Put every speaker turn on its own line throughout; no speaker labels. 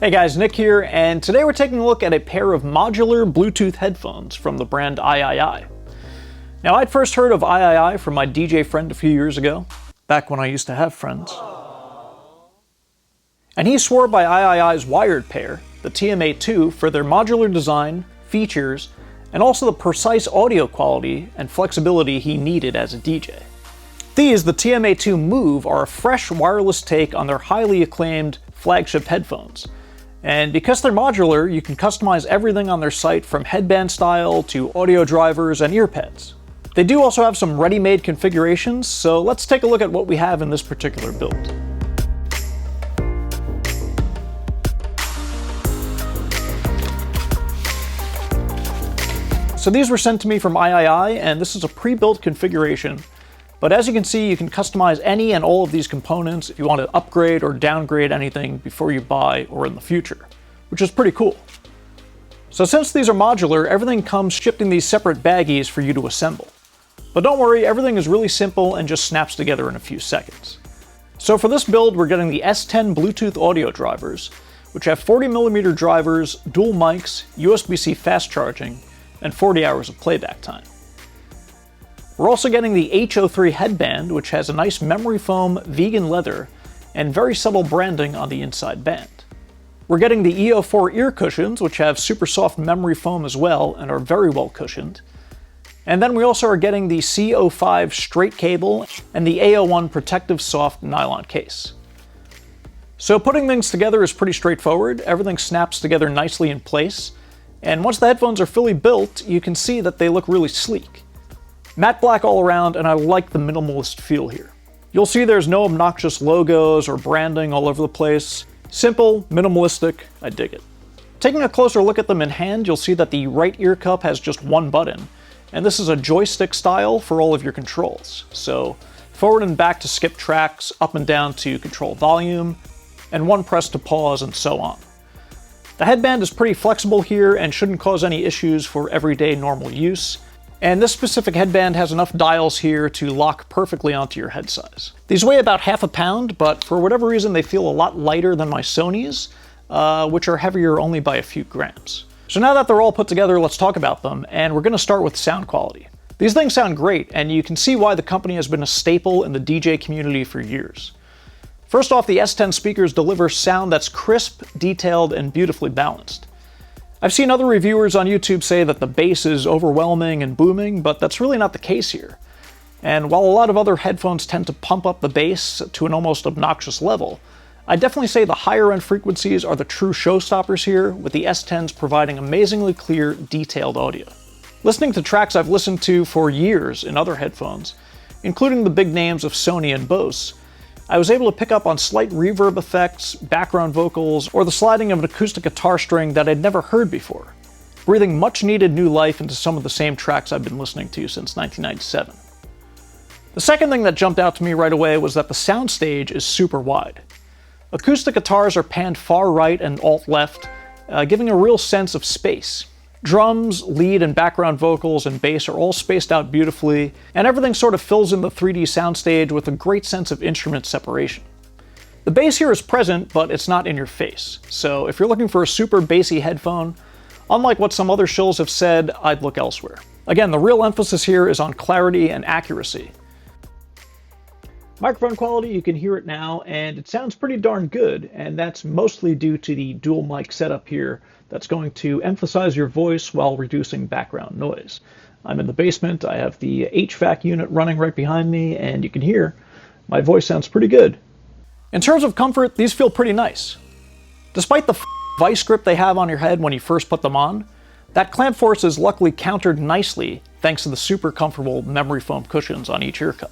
Hey guys, Nick here, and today we're taking a look at a pair of modular Bluetooth headphones from the brand AIAIAI. Now, I'd first heard of AIAIAI from my DJ friend a few years ago, back when I used to have friends. And he swore by AIAIAI's wired pair, the TMA-2, for their modular design, features, and also the precise audio quality and flexibility he needed as a DJ. These, the TMA-2 Move, are a fresh wireless take on their highly acclaimed flagship headphones. And because they're modular, you can customize everything on their site from headband style to audio drivers and ear pads. They do also have some ready-made configurations, so let's take a look at what we have in this particular build. So these were sent to me from AIAIAI, and this is a pre-built configuration. But as you can see, you can customize any and all of these components if you want to upgrade or downgrade anything before you buy or in the future, which is pretty cool. So since these are modular, everything comes shipped in these separate baggies for you to assemble. But don't worry, everything is really simple and just snaps together in a few seconds. So for this build, we're getting the S10 Bluetooth audio drivers, which have 40mm drivers, dual mics, USB-C fast charging, and 40 hours of playback time. We're also getting the H03 headband, which has a nice memory foam vegan leather and very subtle branding on the inside band. We're getting the E04 ear cushions, which have super soft memory foam as well and are very well cushioned. And then we also are getting the C05 straight cable and the A01 protective soft nylon case. So putting things together is pretty straightforward. Everything snaps together nicely in place. And once the headphones are fully built, you can see that they look really sleek. Matte black all around, and I like the minimalist feel here. You'll see there's no obnoxious logos or branding all over the place. Simple, minimalistic, I dig it. Taking a closer look at them in hand, you'll see that the right ear cup has just one button, and this is a joystick style for all of your controls. So forward and back to skip tracks, up and down to control volume, and one press to pause, and so on. The headband is pretty flexible here and shouldn't cause any issues for everyday normal use. And this specific headband has enough dials here to lock perfectly onto your head size. These weigh about half a pound, but for whatever reason they feel a lot lighter than my Sony's, which are heavier only by a few grams. So now that they're all put together, let's talk about them, and we're going to start with sound quality. These things sound great, and you can see why the company has been a staple in the DJ community for years. First off, the S10 speakers deliver sound that's crisp, detailed, and beautifully balanced. I've seen other reviewers on YouTube say that the bass is overwhelming and booming, but that's really not the case here. And while a lot of other headphones tend to pump up the bass to an almost obnoxious level, I definitely say the higher end frequencies are the true showstoppers here, with the S10s providing amazingly clear, detailed audio. Listening to tracks I've listened to for years in other headphones, including the big names of Sony and Bose, I was able to pick up on slight reverb effects, background vocals, or the sliding of an acoustic guitar string that I'd never heard before, breathing much needed new life into some of the same tracks I've been listening to since 1997. The second thing that jumped out to me right away was that the soundstage is super wide. Acoustic guitars are panned far right and alt left, giving a real sense of space. Drums, lead and background vocals, and bass are all spaced out beautifully, and everything sort of fills in the 3D soundstage with a great sense of instrument separation. The bass here is present, but it's not in your face, so if you're looking for a super bassy headphone, unlike what some other shills have said, I'd look elsewhere. Again, the real emphasis here is on clarity and accuracy. Microphone quality, you can hear it now, and it sounds pretty darn good, and that's mostly due to the dual mic setup here that's going to emphasize your voice while reducing background noise. I'm in the basement, I have the HVAC unit running right behind me, and you can hear my voice sounds pretty good. In terms of comfort, these feel pretty nice. Despite the vice grip they have on your head when you first put them on, that clamp force is luckily countered nicely thanks to the super comfortable memory foam cushions on each ear cup.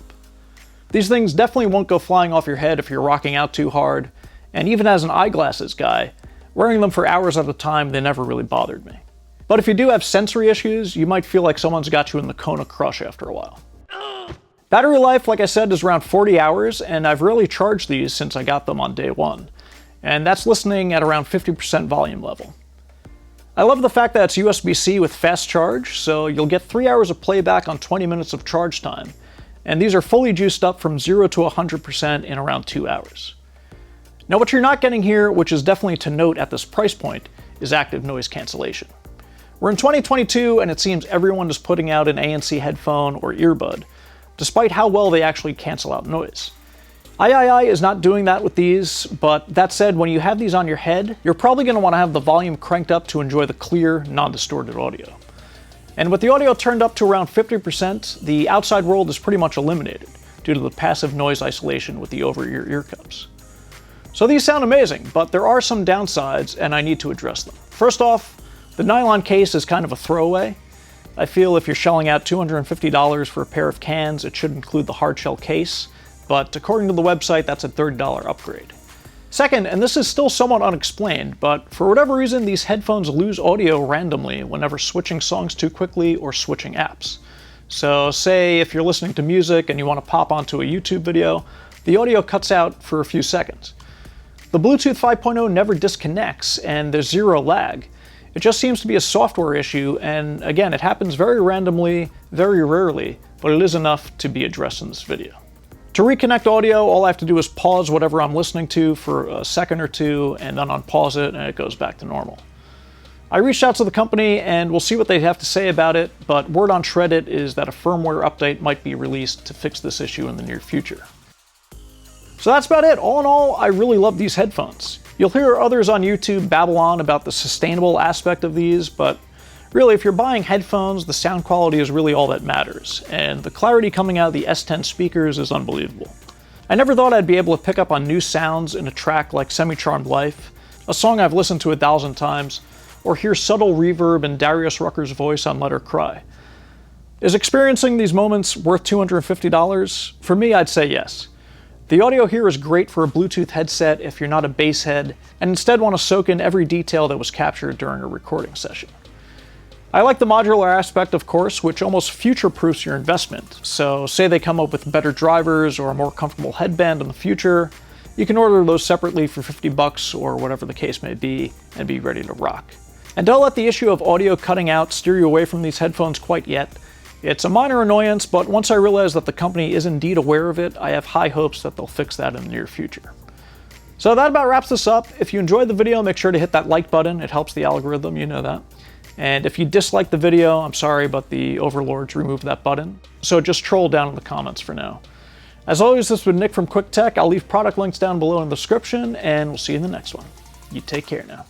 These things definitely won't go flying off your head if you're rocking out too hard, and even as an eyeglasses guy, wearing them for hours at a time, they never really bothered me. But if you do have sensory issues, you might feel like someone's got you in the Kona crush after a while. Battery life, like I said, is around 40 hours, and I've rarely charged these since I got them on day one. And that's listening at around 50% volume level. I love the fact that it's USB-C with fast charge, so you'll get 3 hours of playback on 20 minutes of charge time, and these are fully juiced up from 0 to 100% in around 2 hours. Now what you're not getting here, which is definitely to note at this price point, is active noise cancellation. We're in 2022 and it seems everyone is putting out an ANC headphone or earbud, despite how well they actually cancel out noise. AIAIAI is not doing that with these, but that said, when you have these on your head, you're probably going to want to have the volume cranked up to enjoy the clear, non-distorted audio. And with the audio turned up to around 50%, the outside world is pretty much eliminated due to the passive noise isolation with the over-ear ear cups. So these sound amazing, but there are some downsides and I need to address them. First off, the nylon case is kind of a throwaway. I feel if you're shelling out $250 for a pair of cans, it should include the hardshell case, but according to the website, that's a $30 upgrade. Second, and this is still somewhat unexplained, but for whatever reason, these headphones lose audio randomly whenever switching songs too quickly or switching apps. So say if you're listening to music and you want to pop onto a YouTube video, the audio cuts out for a few seconds. The Bluetooth 5.0 never disconnects and there's zero lag. It just seems to be a software issue, and again, it happens very randomly, very rarely, but it is enough to be addressed in this video. To reconnect audio, all I have to do is pause whatever I'm listening to for a second or two, and then unpause it, and it goes back to normal. I reached out to the company, and we'll see what they have to say about it, but word on Shreddit is that a firmware update might be released to fix this issue in the near future. So that's about it. All in all, I really love these headphones. You'll hear others on YouTube babble on about the sustainable aspect of these, but really, if you're buying headphones, the sound quality is really all that matters, and the clarity coming out of the S10 speakers is unbelievable. I never thought I'd be able to pick up on new sounds in a track like Semi-Charmed Life, a song I've listened to 1,000 times, or hear subtle reverb in Darius Rucker's voice on Let Her Cry. Is experiencing these moments worth $250? For me, I'd say yes. The audio here is great for a Bluetooth headset if you're not a bass head and instead want to soak in every detail that was captured during a recording session. I like the modular aspect, of course, which almost future-proofs your investment. So say they come up with better drivers or a more comfortable headband in the future, you can order those separately for $50 or whatever the case may be and be ready to rock. And don't let the issue of audio cutting out steer you away from these headphones quite yet. It's a minor annoyance, but once I realize that the company is indeed aware of it, I have high hopes that they'll fix that in the near future. So that about wraps this up. If you enjoyed the video, make sure to hit that like button. It helps the algorithm, you know that. And if you disliked the video, I'm sorry, but the overlords removed that button. So just troll down in the comments for now. As always, this has been Nick from Quick Tech. I'll leave product links down below in the description, and we'll see you in the next one. You take care now.